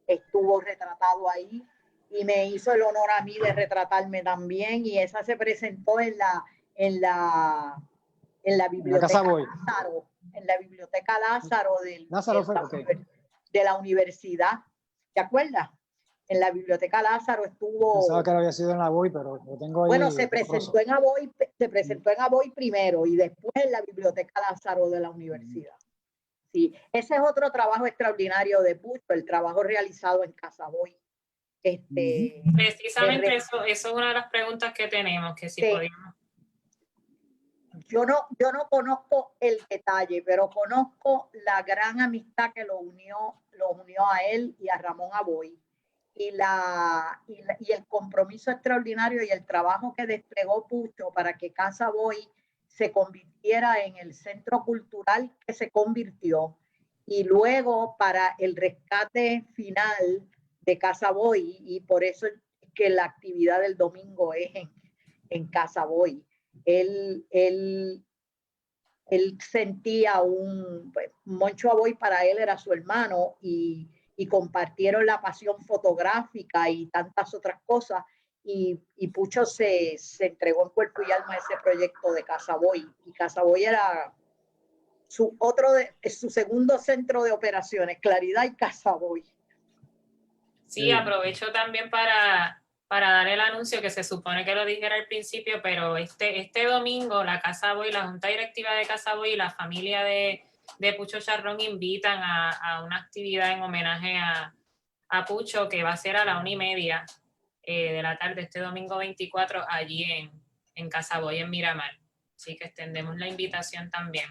estuvo retratado ahí, y me hizo el honor a mí de retratarme también, y esa se presentó en la biblioteca Lázaro, en la biblioteca Lázaro de la universidad. ¿Te acuerdas? En la biblioteca Lázaro estuvo. Pensaba que había sido en la BOI, pero lo tengo ahí. Bueno, se presentó en ABOI primero y después en la biblioteca Lázaro de la universidad. Sí, ese es otro trabajo extraordinario de Pucho, el trabajo realizado en Casa Boy. Precisamente eso es una de las preguntas que tenemos, que si podíamos. Yo no conozco el detalle, pero conozco la gran amistad que lo unió a él y a Ramón Aboy, y el compromiso extraordinario y el trabajo que desplegó Pucho para que Casa Boy se convirtiera en el centro cultural que se convirtió, y luego para el rescate final de Casa Boy, y por eso es que la actividad del domingo es en Casa Boy. Él sentía Moncho Aboy para él era su hermano, y compartieron la pasión fotográfica y tantas otras cosas, y Pucho se entregó en cuerpo y alma a ese proyecto de Casa Boy, y Casa Boy era su segundo centro de operaciones, Claridad y Casa Boy. Sí, aprovecho también para dar el anuncio, que se supone que lo dijera al principio, pero este domingo la Casa Boy, la Junta Directiva de Casa Boy y la familia de Pucho Charrón invitan a una actividad en homenaje a Pucho, que va a ser a la 1:30 de la tarde, este domingo 24, allí en Casa Boy, en Miramar. Así que extendemos la invitación también.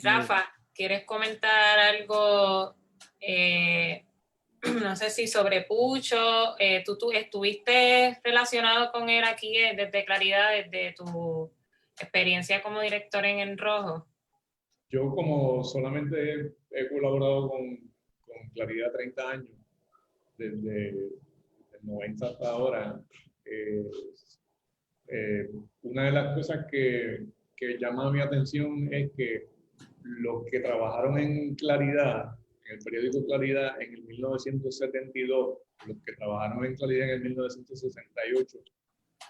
Rafa, ¿quieres comentar algo? No sé si sobre Pucho, tú estuviste relacionado con él aquí desde Claridad, desde tu experiencia como director en El Rojo. Yo, como solamente he colaborado con Claridad 30 años, desde el 90 hasta ahora, una de las cosas que llama mi atención es que los que trabajaron en Claridad, en el periódico Claridad en el 1972, los que trabajaron en Claridad en el 1968,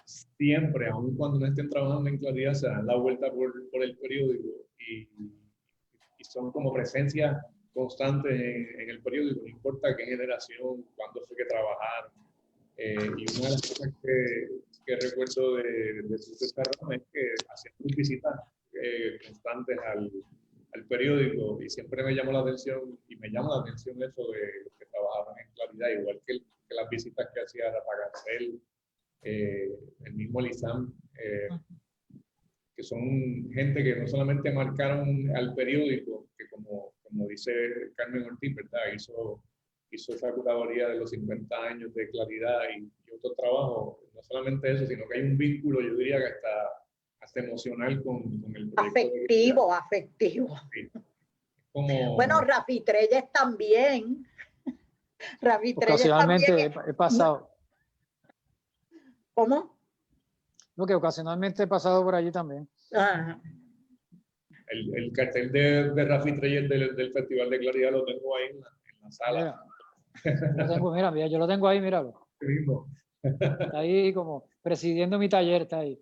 siempre, aun cuando no estén trabajando en Claridad, se dan la vuelta por el periódico y son como presencia constante en el periódico, no importa qué generación, cuándo fue que trabajaron. Y una de las cosas que recuerdo de su Charrón es que hacían visitas constantes al periódico, y siempre me llamó la atención, y me llama la atención eso de que trabajaban en Claridad, igual que las visitas que hacía Rafa Garcel, el mismo Elizam, que son gente que no solamente marcaron al periódico, que como dice Carmen Ortiz, ¿verdad? Hizo esa curaduría de los 50 años de Claridad y otro trabajo. No solamente eso, sino que hay un vínculo, yo diría que hasta emocional con el proyecto. Afectivo. Sí. Como... Bueno, Rafi Trelles también. Ocasionalmente he pasado. ¿Cómo? No, que ocasionalmente he pasado por allí también. Ajá. El cartel de Rafi Trelles del Festival de Claridad lo tengo ahí en la sala. Mira, yo lo tengo ahí, míralo. Sí mismo. Está ahí como presidiendo mi taller, está ahí.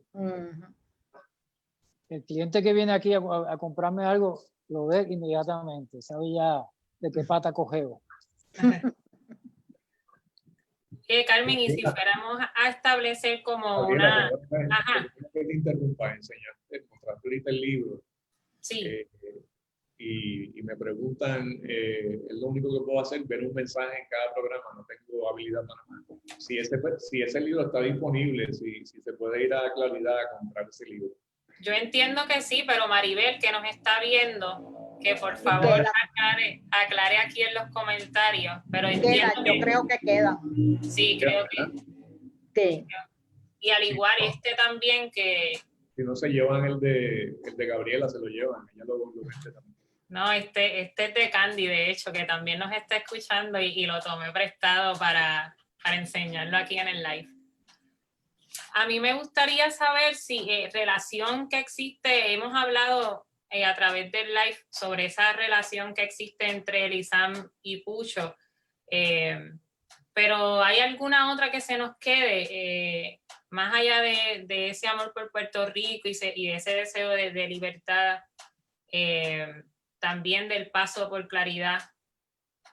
El cliente que viene aquí a comprarme algo lo ve inmediatamente, sabe ya de qué pata cogeo. Carmen, y si fuéramos a establecer como una... Ajá. Que te interrumpa, enseñaste, mostraste ahorita el libro. Sí. Y me preguntan, es lo único que puedo hacer, ver un mensaje en cada programa, no tengo habilidad para más. Si ese libro está disponible, si se puede ir a Claridad a comprar ese libro. Yo entiendo que sí, pero Maribel, que nos está viendo, que por favor aclare aquí en los comentarios. Pero entiendo yo creo que quedan. Sí, creo que sí. Y al igual también que... Si no se llevan el de Gabriela, se lo llevan. Ella lo vende también. No, este es de Candy, de hecho, que también nos está escuchando y lo tomé prestado para enseñarlo aquí en el live. A mí me gustaría saber si relación que existe, hemos hablado a través del live sobre esa relación que existe entre Elisam y Pucho, pero ¿hay alguna otra que se nos quede? Más allá de ese amor por Puerto Rico y ese deseo de libertad, también del paso por Claridad,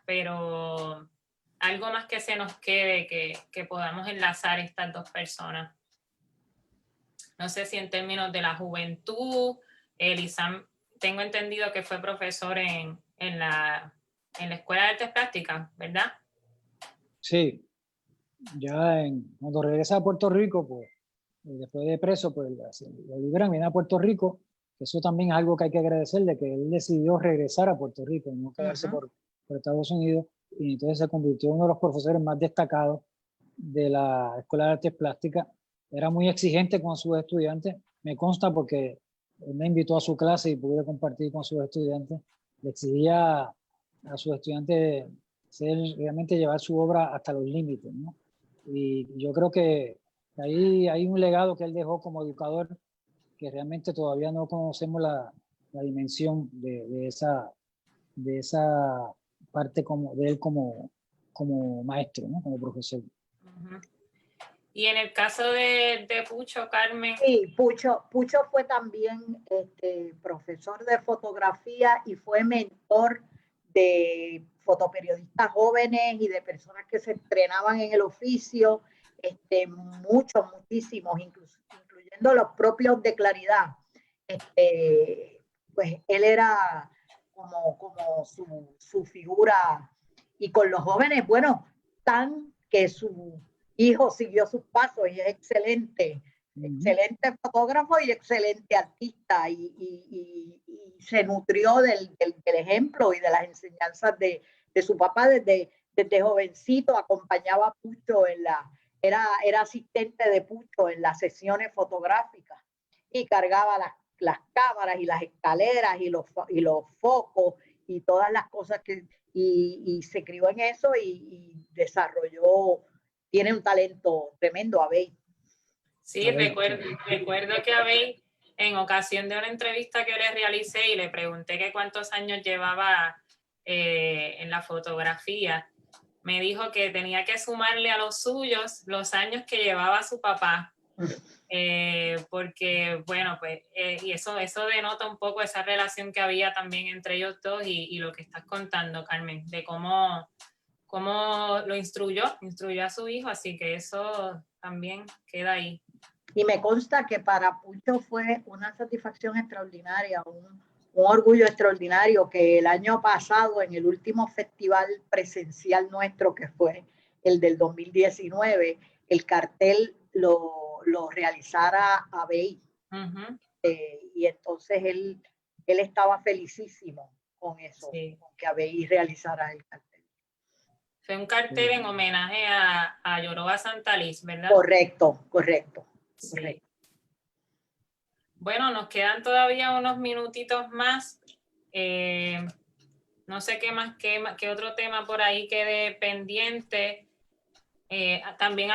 pero algo más que se nos quede que podamos enlazar estas dos personas. No sé si en términos de la juventud, Elisam, tengo entendido que fue profesor en la Escuela de Artes Plásticas, ¿verdad? Sí, ya cuando regresa a Puerto Rico, pues después de preso, pues lo liberan, viene a Puerto Rico. Eso también es algo que hay que agradecerle, que él decidió regresar a Puerto Rico, no quedarse por Estados Unidos, y entonces se convirtió en uno de los profesores más destacados de la Escuela de Artes Plásticas. Era muy exigente con sus estudiantes, me consta porque él me invitó a su clase y pude compartir con sus estudiantes. Le exigía a sus estudiantes realmente llevar su obra hasta los límites, ¿no? Y yo creo que ahí hay un legado que él dejó como educador que realmente todavía no conocemos la dimensión de esa parte de él como maestro, ¿no? Como profesor. Y en el caso de Pucho, Carmen. Sí, Pucho fue también profesor de fotografía y fue mentor de fotoperiodistas jóvenes y de personas que se entrenaban en el oficio, muchísimos, incluyendo los propios de Claridad. Pues él era como su figura, y con los jóvenes, bueno, tan que su hijo siguió sus pasos y es excelente fotógrafo y excelente artista, y se nutrió del ejemplo y de las enseñanzas de su papá desde jovencito. Acompañaba a Pucho era asistente de Pucho en las sesiones fotográficas y cargaba las cámaras y las escaleras y los focos y todas las cosas y se crió en eso y desarrolló. Tiene un talento tremendo, Abey. Sí, recuerdo que Abey, en ocasión de una entrevista que le realicé y le pregunté que cuántos años llevaba en la fotografía, me dijo que tenía que sumarle a los suyos los años que llevaba su papá, porque, bueno, pues, y eso denota un poco esa relación que había también entre ellos dos y lo que estás contando, Carmen, de cómo lo instruyó a su hijo, así que eso también queda ahí. Y me consta que para Pucho fue una satisfacción extraordinaria, un orgullo extraordinario que el año pasado, en el último festival presencial nuestro, que fue el del 2019, el cartel lo realizara Abey. Y entonces él estaba felicísimo con eso, sí, con que Abey realizara el cartel. Fue un cartel en homenaje a Yoroba Santaliz, ¿verdad? Correcto. Sí. Correcto. Bueno, nos quedan todavía unos minutitos más. No sé qué otro tema por ahí quede pendiente. También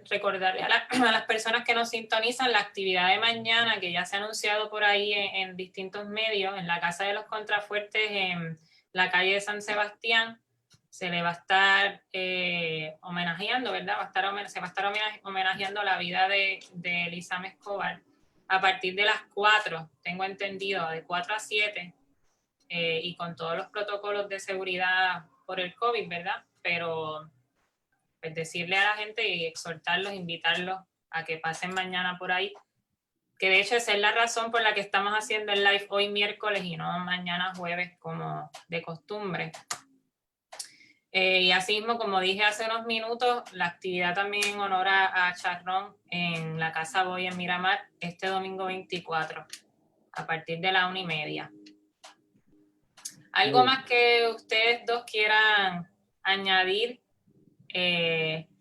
recordarle a las personas que nos sintonizan la actividad de mañana, que ya se ha anunciado por ahí en distintos medios, en la Casa de los Contrafuertes, en la calle de San Sebastián. Se le va a estar homenajeando, ¿verdad? Se va a estar homenajeando la vida de Elisam Escobar a partir de las 4, tengo entendido, de 4 a 7, y con todos los protocolos de seguridad por el COVID, ¿verdad? Pero pues decirle a la gente y exhortarlos, invitarlos a que pasen mañana por ahí, que de hecho esa es la razón por la que estamos haciendo el live hoy miércoles y no mañana jueves como de costumbre. Y así mismo, como dije hace unos minutos, la actividad también en honor a Charrón en la Casa Boy en Miramar este domingo 24 a partir de la 1:30. ¿Algo más que ustedes dos quieran añadir?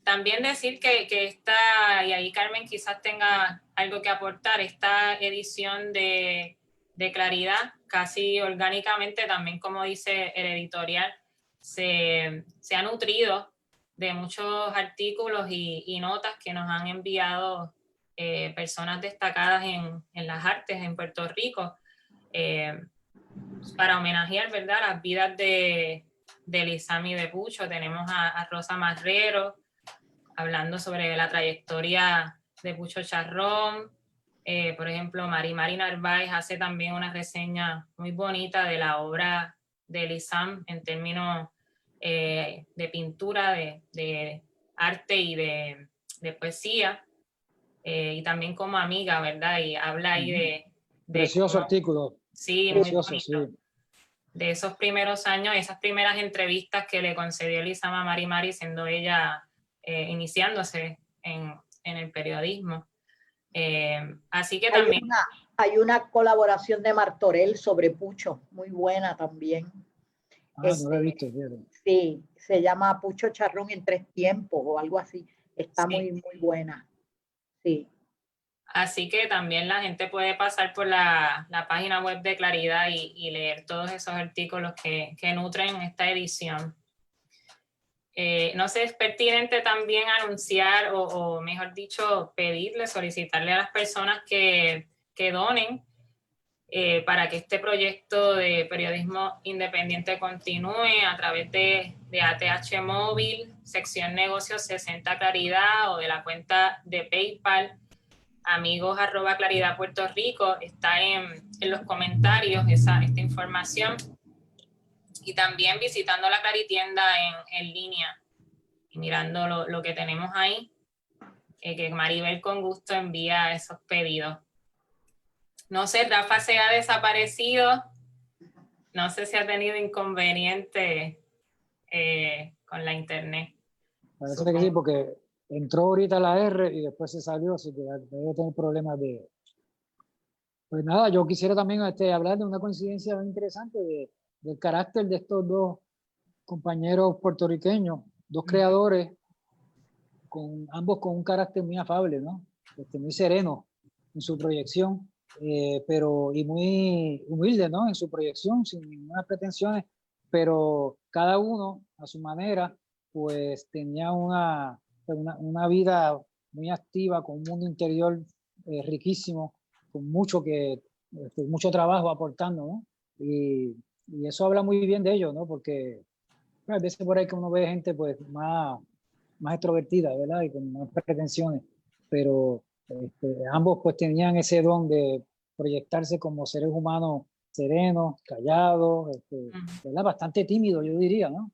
También decir que esta, y ahí Carmen quizás tenga algo que aportar, esta edición de Claridad, casi orgánicamente, también como dice el editorial, se ha nutrido de muchos artículos y notas que nos han enviado personas destacadas en las artes en Puerto Rico, para homenajear, ¿verdad?, las vidas de Lizam y de Pucho. Tenemos a Rosa Marrero hablando sobre la trayectoria de Pucho Charrón. Por ejemplo, Mari Narváez hace también una reseña muy bonita de la obra de Lizam en términos de pintura, de arte y de poesía, y también como amiga, ¿verdad? Y habla ahí de precioso artículo. Sí, precioso, muy bonito. Sí. De esos primeros años, esas primeras entrevistas que le concedió Lizam a Mari, siendo ella iniciándose en el periodismo. Así que también... Hay una colaboración de Martorell sobre Pucho, muy buena también. No lo he visto. Sí, se llama Pucho Charrón en 3 tiempos o algo así. Está muy buena. Sí. Así que también la gente puede pasar por la página web de Claridad y leer todos esos artículos que nutren esta edición. No sé, es pertinente también anunciar o mejor dicho, pedirle, solicitarle a las personas que donen para que este proyecto de periodismo independiente continúe a través de ATH Móvil, sección negocios 60 Claridad, o de la cuenta de PayPal amigos@claridad Puerto Rico. Está en los comentarios esta información, y también visitando la Claritienda en línea y mirando lo que tenemos ahí, que Maribel con gusto envía esos pedidos. No sé, Rafa se ha desaparecido, no sé si ha tenido inconveniente con la internet. Parece que sí, porque entró ahorita la R y después se salió, así que debe tener problemas de... Pues nada, yo quisiera también hablar de una coincidencia muy interesante del carácter de estos dos compañeros puertorriqueños, dos creadores, ambos con un carácter muy afable, ¿no? Muy sereno en su proyección, y muy humilde, ¿no? En su proyección, sin ninguna pretensiones, pero cada uno a su manera, pues tenía una vida muy activa, con un mundo interior riquísimo, con mucho trabajo aportando, ¿no? Y eso habla muy bien de ellos, ¿no? Porque a veces por ahí que uno ve gente pues más extrovertida, ¿verdad? Y con más pretensiones, pero ambos pues tenían ese don de proyectarse como seres humanos serenos, callados, ¿verdad? Bastante tímidos, yo diría, ¿no?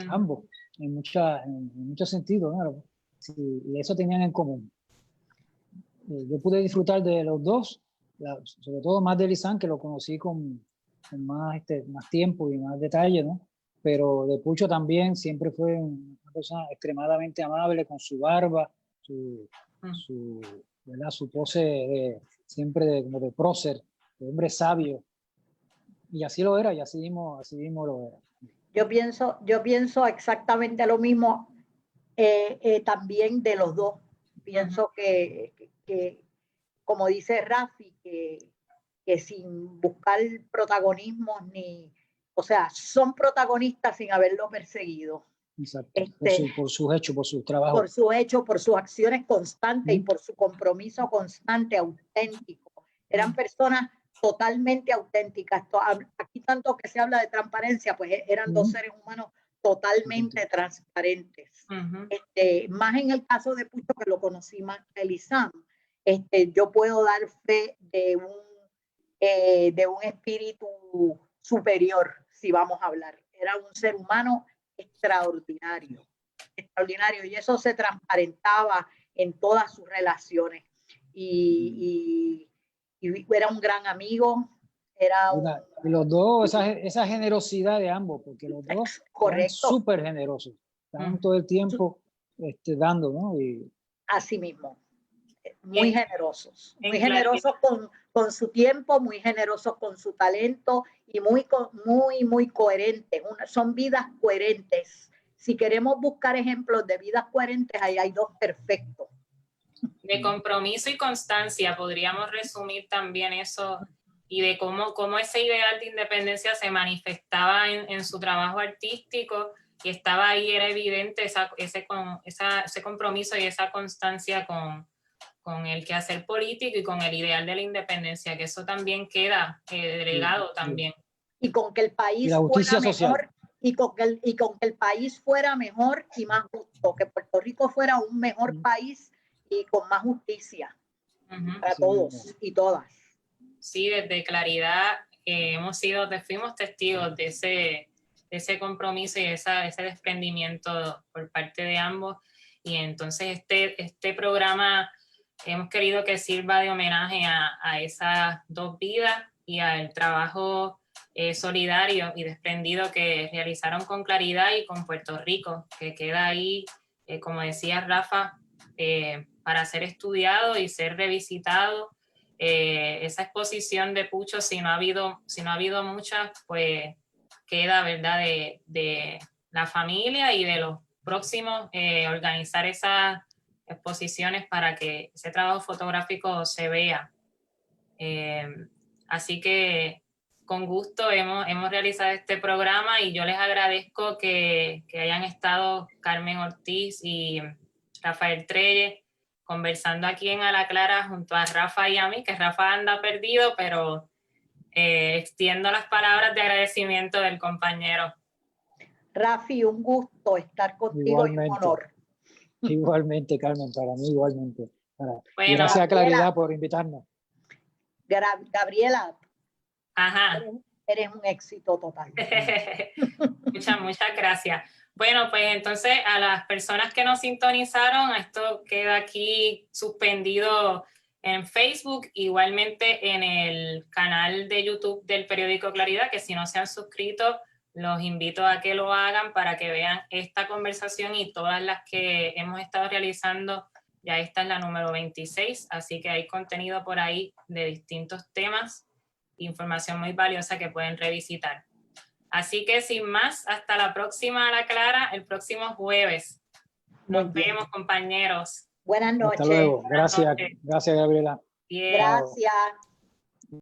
Ambos, en muchos sentidos, ¿no? Sí, y eso tenían en común. Yo pude disfrutar de los dos, sobre todo más de Lizam, que lo conocí con más tiempo y más detalle, ¿no? Pero de Pucho también siempre fue una persona extremadamente amable, con su barba, ¿verdad? Su pose siempre como de prócer, de hombre sabio. Y así lo era, y así mismo lo era. Yo pienso exactamente lo mismo también de los dos. Pienso que como dice Rafi, que sin buscar protagonismos o sea, son protagonistas sin haberlo perseguido. Exacto, por sus hechos, por su trabajo. Por su hecho, por sus acciones constantes y por su compromiso constante, auténtico. Eran personas totalmente auténticas. Aquí tanto que se habla de transparencia, pues eran dos seres humanos totalmente transparentes. Más en el caso de Pucho, que lo conocí más que Lizam, yo puedo dar fe de un espíritu superior, si vamos a hablar. Era un ser humano extraordinario extraordinario, y eso se transparentaba en todas sus relaciones. Y era un gran amigo. Y los dos, esa generosidad de ambos, porque los dos eran súper generosos, estaban todo el tiempo dando, ¿no? Así mismo, muy generosos con su tiempo, muy generosos con su talento y muy coherentes. Son vidas coherentes. Si queremos buscar ejemplos de vidas coherentes, ahí hay dos perfectos. De compromiso y constancia, podríamos resumir también eso, y de cómo ese ideal de independencia se manifestaba en su trabajo artístico, y estaba ahí, era evidente ese compromiso y esa constancia con el quehacer político y con el ideal de la independencia, que eso también queda delegado también. Y con que el país fuera mejor, y con que el país fuera mejor y más justo, que Puerto Rico fuera un mejor país y con más justicia para todos y todas. Sí, desde Claridad fuimos testigos de ese compromiso y ese desprendimiento por parte de ambos, y entonces este programa hemos querido que sirva de homenaje a esas dos vidas y al trabajo solidario y desprendido que realizaron con Claridad y con Puerto Rico, que queda ahí, como decía Rafa, para ser estudiado y ser revisitado. Esa exposición de Pucho, si no ha habido muchas, pues queda, ¿verdad?, de la familia y de los próximos, organizar esas exposiciones para que ese trabajo fotográfico se vea. Así que con gusto hemos realizado este programa, y yo les agradezco que hayan estado Carmen Ortiz y Rafael Treyes conversando aquí en A la Clara junto a Rafa y a mí, que Rafa anda perdido, pero extiendo las palabras de agradecimiento del compañero. Rafi, un gusto estar contigo. Igualmente. Y un honor. Igualmente, Carmen, para mí igualmente. Bueno, y gracias a Claridad por invitarnos. Gabriela, ajá. Eres un éxito total. Muchas gracias. Bueno, pues entonces a las personas que nos sintonizaron, esto queda aquí suspendido en Facebook, igualmente en el canal de YouTube del periódico Claridad, que si no se han suscrito, los invito a que lo hagan para que vean esta conversación y todas las que hemos estado realizando. Ya esta es la número 26, así que hay contenido por ahí de distintos temas, información muy valiosa que pueden revisitar. Así que sin más, hasta la próxima A la Clara, el próximo jueves. Nos vemos, compañeros. Buenas noches. Hasta luego. Gracias, Gabriela. Gracias.